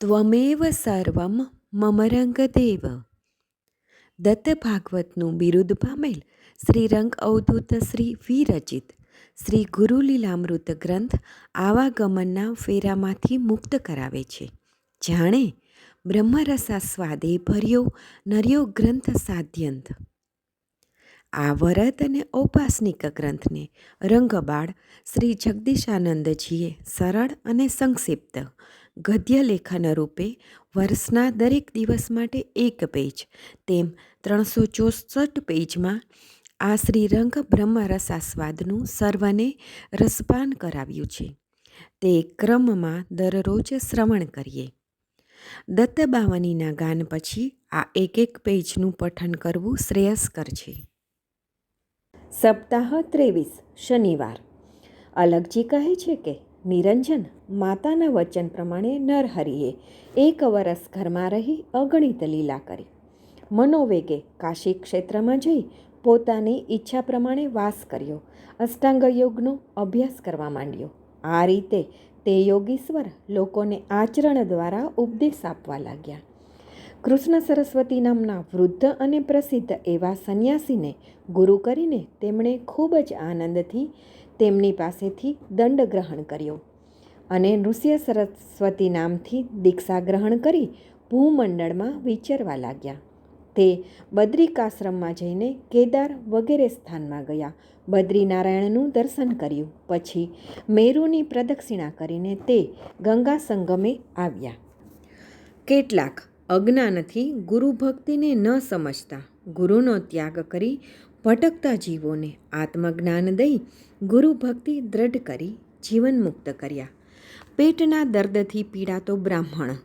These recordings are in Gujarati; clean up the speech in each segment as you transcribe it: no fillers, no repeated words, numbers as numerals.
ત્વમેવ સર્વમ મમ રંગદેવ. દત્ત ભાગવતનું બિરુદ પામેલ શ્રી રંગ અવધૂત શ્રી વિરચિત શ્રી ગુરુલીલામૃત ગ્રંથ આવાગમનના ફેરામાંથી મુક્ત કરાવે છે. જાણે બ્રહ્મરસાસ્વાદે ભર્યો નર્યો ગ્રંથ સાધ્યંત. આ વરદ અને ઔપાસનિક ગ્રંથને રંગબાળ શ્રી જગદીશાનંદજીએ સરળ અને સંક્ષિપ્ત ગદ્ય લેખન રૂપે વર્ષના દરેક દિવસ માટે એક પેજ તેમ 364 પેજમાં આ શ્રીરંગ બ્રહ્મરસાસ્વાદનું સર્વને રસપાન કરાવ્યું છે. તે ક્રમમાં દરરોજ શ્રવણ કરીએ. દત્તબાવનીના ગાન પછી આ એક પેજનું પઠન કરવું શ્રેયસ્કર છે. સપ્તાહ 23 શનિવાર. અલગજી કહે છે કે નિરંજન માતાના વચન પ્રમાણે નરહરિએ 1 વર્ષ ઘરમાં રહી અગણિત લીલા કરી. મનોવેગે કાશી ક્ષેત્રમાં જઈ પોતાની ઈચ્છા પ્રમાણે વાસ કર્યો. અષ્ટાંગ યોગનો અભ્યાસ કરવા માંડ્યો. આ રીતે તે યોગીશ્વર લોકોને આચરણ દ્વારા ઉપદેશ આપવા લાગ્યા. કૃષ્ણ સરસ્વતી નામના વૃદ્ધ અને પ્રસિદ્ધ એવા સંન્યાસીને ગુરુ કરીને તેમણે ખૂબ જ આનંદથી તેમની પાસેથી દંડ ગ્રહણ કર્યો અને નૃસિંહ સરસ્વતી નામથી દીક્ષા ગ્રહણ કરી ભૂમંડળમાં વિચરવા લાગ્યા. તે બદ્રિકાશ્રમમાં જઈને કેદાર વગેરે સ્થાનમાં ગયા. બદ્રીનારાયણનું દર્શન કર્યું. પછી મેરુની પ્રદક્ષિણા કરીને તે ગંગા સંગમે આવ્યા. કેટલાક અજ્ઞાનથી ગુરુ ભક્તિને ન સમજતા ગુરુનો ત્યાગ કરી ભટકતા જીવોને આત્મજ્ઞાન દઈ ગુરુ ભક્તિ દ્રઢ કરી જીવન મુક્ત કર્યા. પેટના દર્દથી પીડાતો બ્રાહ્મણ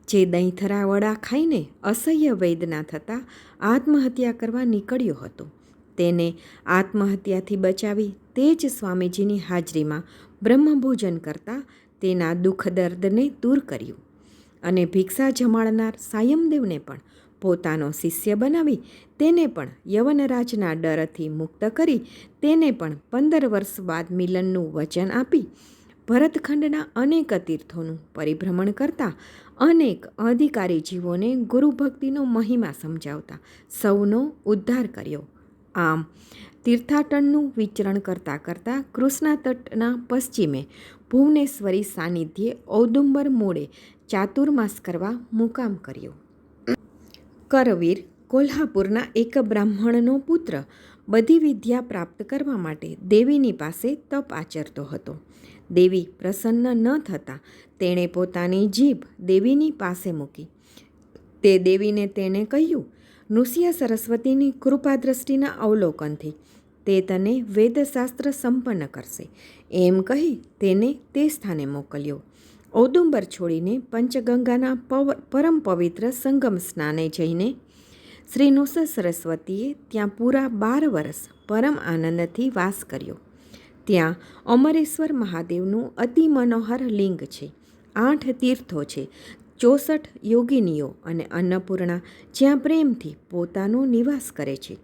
જે દહીંથરા વડા ખાઈને અસહ્ય વેદના થતાં આત્મહત્યા કરવા નીકળ્યો હતો, તેને આત્મહત્યાથી બચાવી તે જ સ્વામીજીની હાજરીમાં બ્રહ્મભોજન કરતાં તેના દુઃખ દર્દને દૂર કર્યું અને ભિક્ષા જમાડનાર સાયમદેવને પણ પોતાનો શિષ્ય બનાવી તેને પણ યવનરાજના ડરથી મુક્ત કરી તેને પણ 15 વર્ષ બાદ મિલનનું વચન આપી ભરતખંડના અનેક તીર્થોનું પરિભ્રમણ કરતા અનેક અધિકારી જીવોને ગુરુભક્તિનો મહિમા સમજાવતા સૌનો ઉદ્ધાર કર્યો. આમ તીર્થાટનનું વિચરણ કરતાં કરતાં કૃષ્ણા તટના પશ્ચિમે ભુવનેશ્વરી સાનિધ્યે ઔદુંબર મૂળે ચાતુર્માસ કરવા મુકામ કર્યો. કરવીર કોલ્હાપુરના એક બ્રાહ્મણનો પુત્ર બધી વિદ્યા પ્રાપ્ત કરવા માટે દેવીની પાસે તપ આચરતો હતો. દેવી પ્રસન્ન ન થતાં તેણે પોતાની જીભ દેવીની પાસે મૂકી. તે દેવીને તેણે કહ્યું, નૃસિંહ સરસ્વતીની કૃપાદ્રષ્ટિના અવલોકનથી તે તને વેદશાસ્ત્ર સંપન્ન કરશે. એમ કહી તેને તે સ્થાને મોકલ્યો. ઔદુંબર છોડીને પંચગંગાના પરમ પવિત્ર સંગમ સ્નાને જઈને શ્રી નૃસિંહ સરસ્વતીએ ત્યાં પૂરા 12 વર્ષ પરમ આનંદથી વાસ કર્યો. ત્યાં અમરેશ્વર મહાદેવનું અતિ મનોહર લિંગ છે. 8 તીર્થો છે, 64 યોગિનીઓ અને અન્નપૂર્ણા જ્યાં પ્રેમથી પોતાનો નિવાસ કરે છે.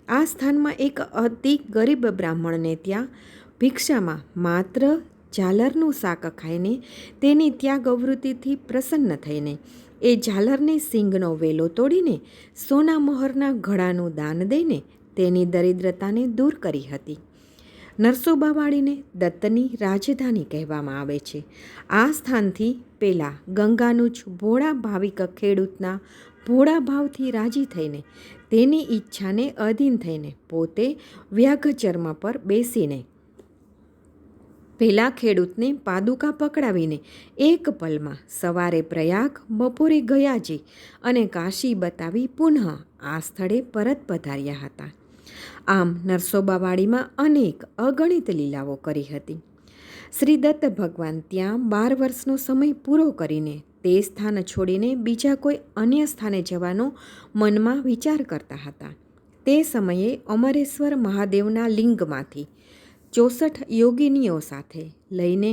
આ સ્થાનમાં એક અતિ ગરીબ બ્રાહ્મણને ત્યાં ભિક્ષામાં માત્ર ઝાલરનું શાક ખાઈને તેની ત્યાગવૃત્તિથી પ્રસન્ન થઈને એ ઝાલરની સિંગનો વેલો તોડીને સોના મોહરના ઘડાનું દાન દઈને તેની દરિદ્રતાને દૂર કરી હતી. નરસોબાવાડીને દત્તની રાજધાની કહેવામાં આવે છે. આ સ્થાનથી પેલા ગંગાનું જ ભોળા ભાવિક ખેડૂતના ભોળા ભાવથી રાજી થઈને તેની ઈચ્છાને અધીન થઈને પોતે વ્યાઘચર્મ પર બેસીને પેલા ખેડૂતને પાદુકા પકડાવીને એક પલમાં સવારે પ્રયાગ, બપોરે ગયાજી અને કાશી બતાવી પુનઃ આ સ્થળે પરત પધાર્યા હતા. આમ નરસોબાવાડીમાં અનેક અગણિત લીલાઓ કરી હતી. શ્રી દત્ત ભગવાન ત્યાં 12 વર્ષનો સમય પૂરો કરીને તે સ્થાન છોડીને બીજા કોઈ અન્ય સ્થાને જવાનો મનમાં વિચાર કરતા હતા. તે સમયે અમરેશ્વર મહાદેવના લિંગમાંથી 64 યોગિનીઓ સાથે લઈને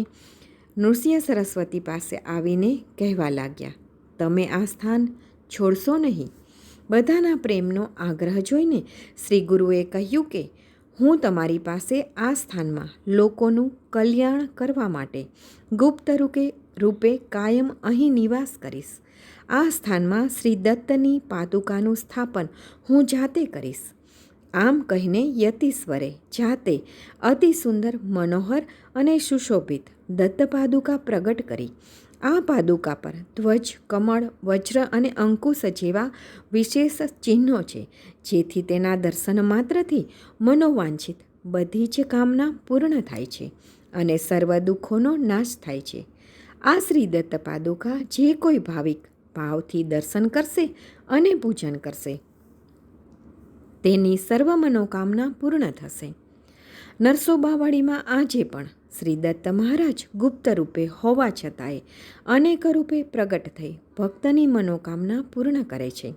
નૃસિંહ સરસ્વતી પાસે આવીને કહેવા લાગ્યા, તમે આ સ્થાન છોડશો નહીં. બધાના પ્રેમનો આગ્રહ જોઈને શ્રી ગુરુએ કહ્યું કે હું તમારી પાસે આ સ્થાનમાં લોકોનું કલ્યાણ કરવા માટે ગુપ્ત રૂપે રૂપે કાયમ અહીં નિવાસ કરીશ. આ સ્થાનમાં શ્રી દત્તની પાદુકાનું સ્થાપન હું જાતે કરીશ. આમ કહીને યતીશ્વરે જાતે અતિ સુંદર, મનોહર અને સુશોભિત દત્તપાદુકા પ્રગટ કરી. આ પાદુકા પર ધ્વજ, કમળ, વજ્ર અને અંકુશ જેવા વિશેષ ચિહ્નો છે, જેથી તેના દર્શન માત્રથી મનોવાંછિત બધી જ કામના પૂર્ણ થાય છે અને સર્વ દુઃખોનો નાશ થાય છે. આ શ્રી દત્ત પાદુકા જે કોઈ ભાવિક ભાવથી દર્શન કરશે અને પૂજન કરશે, તેની સર્વ મનોકામના પૂર્ણ થશે. નરસોબાવાડીમાં આજે પણ શ્રી દત્ત મહારાજ ગુપ્ત રૂપે હોવા છતાંય અનેક રૂપે પ્રગટ થઈ ભક્તની મનોકામના પૂર્ણ કરે છે.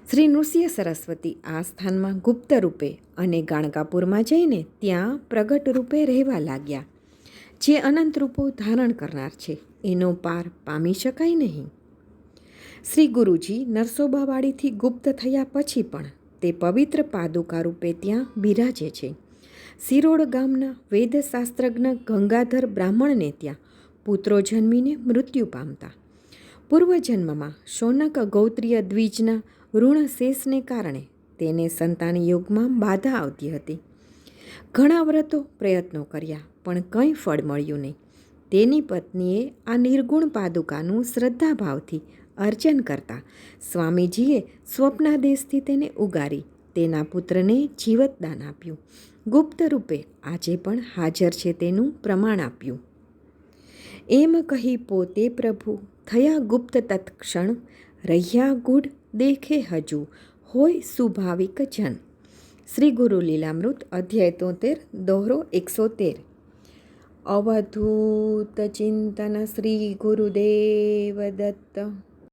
શ્રી નૃસિંહ સરસ્વતી આ સ્થાનમાં ગુપ્ત રૂપે અને ગાણગાપુરમાં જઈને ત્યાં પ્રગટ રૂપે રહેવા લાગ્યા. જે અનંત રૂપો ધારણ કરનાર છે, એનો પાર પામી શકાય નહીં. શ્રી ગુરુજી નરસોબાવાડીથી ગુપ્ત થયા પછી પણ તે પવિત્ર પાદુકા રૂપે ત્યાં બિરાજે છે. સિરોડ ગામના વેદશાસ્ત્રજ્ઞ ગંગાધર બ્રાહ્મણને ત્યાં પુત્રો જન્મીને મૃત્યુ પામતા. પૂર્વજન્મમાં શૌનક ગૌત્રીય દ્વિજના ઋણ શેષને કારણે તેને સંતાન યોગમાં બાધા આવતી હતી. ઘણા વ્રતો પ્રયત્નો કર્યા, પણ કંઈ ફળ મળ્યું નહીં. તેની પત્નીએ આ નિર્ગુણ પાદુકાનું શ્રદ્ધાભાવથી અર્ચન કરતા સ્વામીજીએ સ્વપ્નાદેશથી તેને ઉગારી તેના પુત્રને જીવતદાન આપ્યું. ગુપ્ત રૂપે આજે પણ હાજર છે તેનું પ્રમાણ આપ્યું. એમ કહી પોતે પ્રભુ થયા ગુપ્ત તત્ક્ષણ, રહ્યા ગૂઢ દેખે હજુ હોય સુભાવિક જન. શ્રી ગુરુ લીલામૃત અધ્યાય 73 દોહરો 113. અવધૂત ચિંતન શ્રી ગુરુદેવ દત્ત.